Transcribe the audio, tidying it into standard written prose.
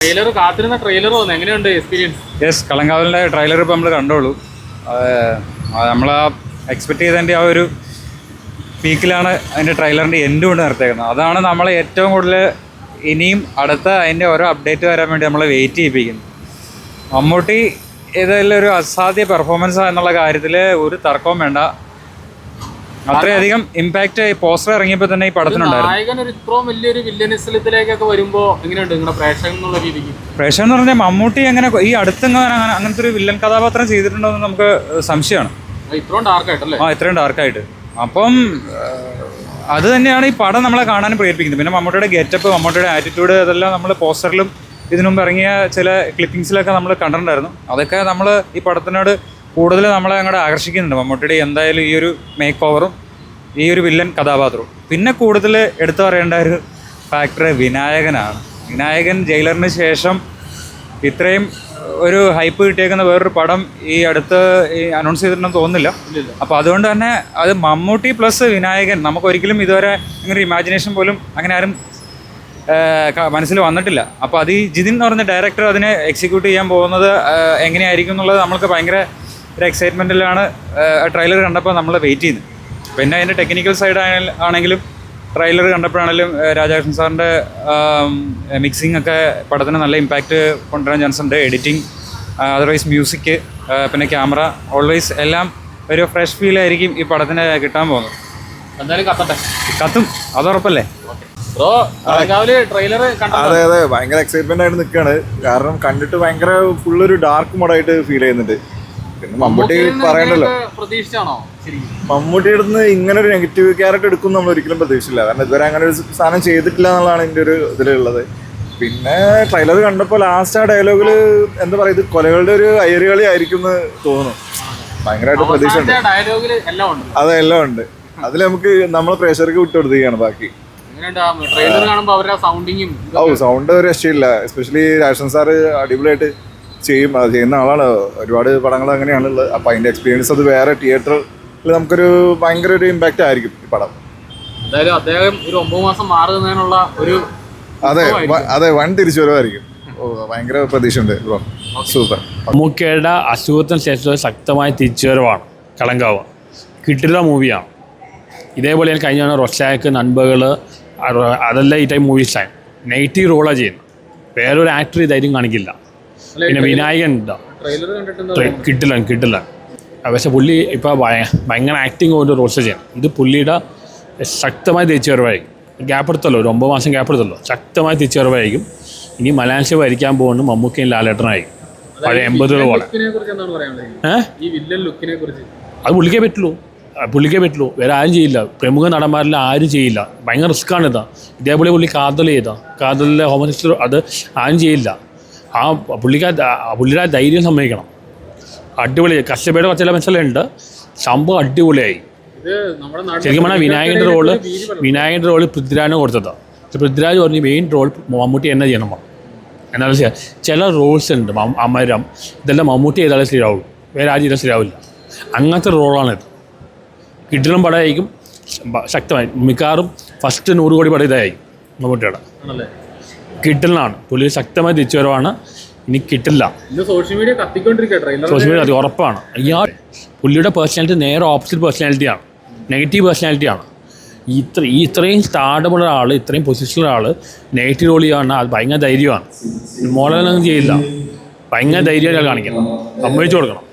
Trailer കാത്തിരുന്ന trailer വന്നു, എങ്ങനെയുണ്ട് എക്സ്പീരിയൻസ്? യെസ്, കളങ്കാവലിൻ്റെ ട്രെയിലർ ഇപ്പോൾ നമ്മൾ കണ്ടോളൂ. നമ്മൾ ആ എക്സ്പെക്ട് ചെയ്തതിൻ്റെ ആ ഒരു പീക്കിലാണ് അതിൻ്റെ ട്രെയിലറിൻ്റെ എൻഡ് കൊണ്ട് നിർത്തിയേക്കുന്നത്. അതാണ് നമ്മളെ ഏറ്റവും കൂടുതൽ ഇനിയും അടുത്ത അതിൻ്റെ ഓരോ അപ്ഡേറ്റ് വരാൻ വേണ്ടി നമ്മളെ വെയിറ്റ് ചെയ്യിപ്പിക്കുന്നത്. മമ്മൂട്ടി ഇതിലൊരു അസാധ്യ പെർഫോമൻസ് എന്നുള്ള കാര്യത്തിൽ ഒരു തർക്കവും വേണ്ട. അത്രയധികം ഇമ്പാക്റ്റ് പോസ്റ്റർ ഇറങ്ങിയപ്പോൾ തന്നെ ഈ പടത്തിനുണ്ടായിരുന്നു. നായകൻ ഒരു ഇത്രയും വലിയൊരു വില്ലനിസത്തിലേക്കൊക്കെ വരുമ്പോൾ എങ്ങനെയുണ്ട് നിങ്ങളുടെ പ്രേക്ഷകൻ എന്നുള്ള രീതിക്ക്? പ്രേക്ഷകൻ എന്ന് പറഞ്ഞാൽ മമ്മൂട്ടി അങ്ങനെ ഈ അടുത്തെങ്ങനെ അങ്ങനത്തെ ഒരു വില്ലൻ കഥാപാത്രം ചെയ്തിട്ടുണ്ടോ എന്ന് നമുക്ക് സംശയമാണ്. ഇത്രയും ഡാർക്കായിട്ടല്ലേ? ഇത്രയും ഡാർക്കായിട്ട്. അപ്പം അത് തന്നെയാണ് ഈ പടം നമ്മളെ കാണാനും പ്രേരിപ്പിക്കുന്നത്. പിന്നെ മമ്മൂട്ടിയുടെ ഗെറ്റപ്പ്, മമ്മൂട്ടിയുടെ ആറ്റിറ്റ്യൂഡ്, അതെല്ലാം നമ്മൾ പോസ്റ്ററിലും ഇതിനു മുമ്പ് ഇറങ്ങിയ ചില ക്ലിപ്പിങ്സിലൊക്കെ നമ്മൾ കണ്ടിട്ടുണ്ടായിരുന്നു. അതൊക്കെ നമ്മൾ ഈ പടത്തിനോട് കൂടുതൽ നമ്മളെ അങ്ങോട്ട് ആകർഷിക്കുന്നുണ്ട്. മമ്മൂട്ടിയുടെ എന്തായാലും ഈ ഒരു മേക്ക് ഓവറും ഈ ഒരു വില്ലൻ കഥാപാത്രവും. പിന്നെ കൂടുതൽ എടുത്തു പറയേണ്ട ഒരു ഫാക്ടർ വിനായകനാണ്. വിനായകൻ ജയിലറിന് ശേഷം ഇത്രയും ഒരു ഹൈപ്പ് കിട്ടിയേക്കുന്ന വേറൊരു പടം ഈ അടുത്ത് അനൗൺസ് ചെയ്തിട്ടുണ്ടെന്ന് തോന്നുന്നില്ല. അപ്പോൾ അതുകൊണ്ട് തന്നെ അത് മമ്മൂട്ടി പ്ലസ് വിനായകൻ, നമുക്കൊരിക്കലും ഇതുവരെ ഇങ്ങനെ ഇമാജിനേഷൻ പോലും അങ്ങനെ ആരും മനസ്സിൽ വന്നിട്ടില്ല. അപ്പോൾ അത് ഈ ജിതിൻ എന്ന് പറഞ്ഞ ഡയറക്ടർ അതിനെ എക്സിക്യൂട്ട് ചെയ്യാൻ പോകുന്നത് എങ്ങനെയായിരിക്കും എന്നുള്ളത് നമ്മൾക്ക് ഭയങ്കര ഒരു എക്സൈറ്റ്മെൻറ്റിലാണ് ട്രെയിലർ കണ്ടപ്പോൾ നമ്മൾ വെയിറ്റ് ചെയ്യുന്നത്. പിന്നെ അതിൻ്റെ ടെക്നിക്കൽ സൈഡ് ആണെങ്കിലും ട്രെയിലർ കണ്ടപ്പോഴാണെങ്കിലും രാധാകൃഷ്ണൻ സാറിൻ്റെ മിക്സിംഗ് ഒക്കെ പടത്തിന് നല്ല ഇമ്പാക്റ്റ് കൊണ്ടുവരാൻ ചാൻസ് ഉണ്ട്. എഡിറ്റിംഗ്, അതർവൈസ് മ്യൂസിക്, പിന്നെ ക്യാമറ, ഓൾവേസ് എല്ലാം ഒരു ഫ്രഷ് ഫീൽ ആയിരിക്കും ഈ പടത്തിന് കിട്ടാൻ പോകുന്നത്. എന്തായാലും കത്തും, അതുറപ്പല്ലേ? അതെ അതെ, ഭയങ്കര എക്സൈറ്റ്മെന്റ് ആയിട്ട് നിൽക്കുകയാണ്. കാരണം കണ്ടിട്ട് ഭയങ്കര ഫുള്ളൊരു ഡാർക്ക് മോഡായിട്ട് ഫീൽ ചെയ്യുന്നുണ്ട്. പിന്നെ മമ്മൂട്ടി പറയണ്ടല്ലോ, മമ്മൂട്ടിയുടെ അടുത്ത് ഇങ്ങനെ ഒരു നെഗറ്റീവ് ക്യാരക്ടർ എടുക്കും നമ്മൾ ഒരിക്കലും പ്രതീക്ഷിച്ചില്ല. കാരണം ഇതുവരെ അങ്ങനെ ഒരു സാധനം ചെയ്തിട്ടില്ല എന്നുള്ളതാണ് എൻ്റെ ഒരു ഇതിലുള്ളത്. പിന്നെ ട്രെയിലർ കണ്ടപ്പോൾ ലാസ്റ്റ് ആ ഡയലോഗിൽ എന്താ പറയുക, ഇത് കൊലകളുടെ ഒരു അയ്യരുകളി ആയിരിക്കും എന്ന് തോന്നുന്നു. ഭയങ്കരമായിട്ട് പ്രതീക്ഷ ഉണ്ട്. അതെ, എല്ലാം ഉണ്ട്. അതിൽ നമുക്ക് നമ്മളെ പ്രേക്ഷകർക്ക് വിട്ടുകൊടുക്കുകയാണ് ബാക്കി. സൗണ്ട് ഒരു രക്ഷയില്ല. എസ്പെഷ്യലി രാജൻ സാറ് അടിപൊളിയായിട്ട് ചെയ്യും. അത് ചെയ്യുന്ന ആളാണ്. ഒരുപാട് പടങ്ങൾ അങ്ങനെയാണുള്ളത്. അപ്പം അതിൻ്റെ എക്സ്പീരിയൻസ് അത് വേറെ തിയേറ്ററിൽ നമുക്കൊരു ഭയങ്കര ഒരു ഇമ്പാക്റ്റ് ആയിരിക്കും ഈ പടം. എന്തായാലും അദ്ദേഹം ഒരു 9 മാസം മാറുന്നതിനുള്ള ഒരു അതെ വൺ തിരിച്ചുവരവായിരിക്കും. ഭയങ്കര പ്രതീക്ഷയുണ്ട്. സൂപ്പർ. മമ്മൂക്കയുടെ അസുഖത്തിന് ശേഷം ശക്തമായ തിരിച്ചുവരവാണ് കളങ്കാവ്. കിട്ടില്ല മൂവിയാണ്. ഇതേപോലെ കഴിഞ്ഞ റൊഷാക്ക്, നൻപകൾ, അതെല്ലാം ഈ ടൈം മൂവീസാണ്. നെഗറ്റീവ് റോളാണ് ചെയ്യുന്നത്. വേറൊരു ആക്ടർ ധൈര്യം കാണിക്കില്ല. പിന്നെ വിനായകൻ കിട്ടില്ല. പക്ഷെ പുള്ളി ഇപ്പോൾ ഭയങ്കര ആക്ടിങ് കൊണ്ട് റോൾസ് ചെയ്യണം. ഇത് പുള്ളിയുടെ ശക്തമായ തിരിച്ചുവരവായിരിക്കും. ഗ്യാപ്പ് എടുത്തല്ലോ, ഒരു 9 മാസം ഗ്യാപ്പ് എടുത്തല്ലോ. ശക്തമായ തിരിച്ചുവരവായിരിക്കും. ഇനി മലയാളം ഷോ ഭരിക്കാൻ പോകുന്നു മമ്മൂക്കയും ലാലേട്ടനായിരിക്കും. പഴയ 80 പോലെ. അത് പുള്ളിക്കേ പറ്റുള്ളൂ. വേറെ ആരും ചെയ്യില്ല. പ്രമുഖ നടന്മാരിൽ ആരും ചെയ്യില്ല. ഭയങ്കര റിസ്ക്കാണ് ഇതാ. ഇതേപോലെ പുള്ളി കാതലിലെ ഹോമോസെക്സ്വൽ, അത് ആരും ചെയ്യില്ല. ആ പുള്ളിയുടെ ധൈര്യം സമ്മതിക്കണം. അടിപൊളി. കഷ്ടപ്പാട് കുറച്ചെല്ലാം മനസ്സിലുണ്ട്. സംഭവം അടിപൊളിയായി. ശരിക്കും പറഞ്ഞാൽ വിനായകൻ്റെ റോള് പൃഥ്വിരാജിന് കൊടുത്തതാണ്. പൃഥ്വിരാജ് പറഞ്ഞ് മെയിൻ റോൾ മമ്മൂട്ടി എന്നെ ചെയ്യണം. എന്നാലും ചില റോൾസ് ഉണ്ട്, അമരം, ഇതെല്ലാം മമ്മൂട്ടി ചെയ്താലേ ശരിയാവുള്ളൂ. വേറെ ആരും ചെയ്താൽ ശരിയാവില്ല. അങ്ങനത്തെ റോളാണിത്. കിട്ടിലും പടമായിരിക്കും ശക്തമായി. മിക്കവാറും ഫസ്റ്റ് 100 കോടി പടം ഇതായിരിക്കും മമ്മൂട്ടിയുടെ. കിട്ടലിനാണ് പുള്ളി ശക്തമായി തിരിച്ചുവരവാണ്. ഇനി കിട്ടില്ല. സോഷ്യൽ മീഡിയ ഉറപ്പാണ്. പുള്ളിയുടെ പേഴ്സണാലിറ്റി നേരെ ഓപ്പോസിറ്റ് പേഴ്സണാലിറ്റിയാണ്. നെഗറ്റീവ് പേഴ്സണാലിറ്റിയാണ്. ഇത്രയും സ്റ്റാർഡമുള്ള ആൾ, ഇത്രയും പൊസിഷനുള്ള ആൾ നെഗറ്റീവ് റോൾ ചെയ്യുകയാണ്. അത് ഭയങ്കര ധൈര്യമാണ്. മോഡലൊന്നും ചെയ്യില്ല. ഭയങ്കര ധൈര്യമാണ് കാണിക്കുന്നത്. സമ്മതിച്ചു കൊടുക്കണം.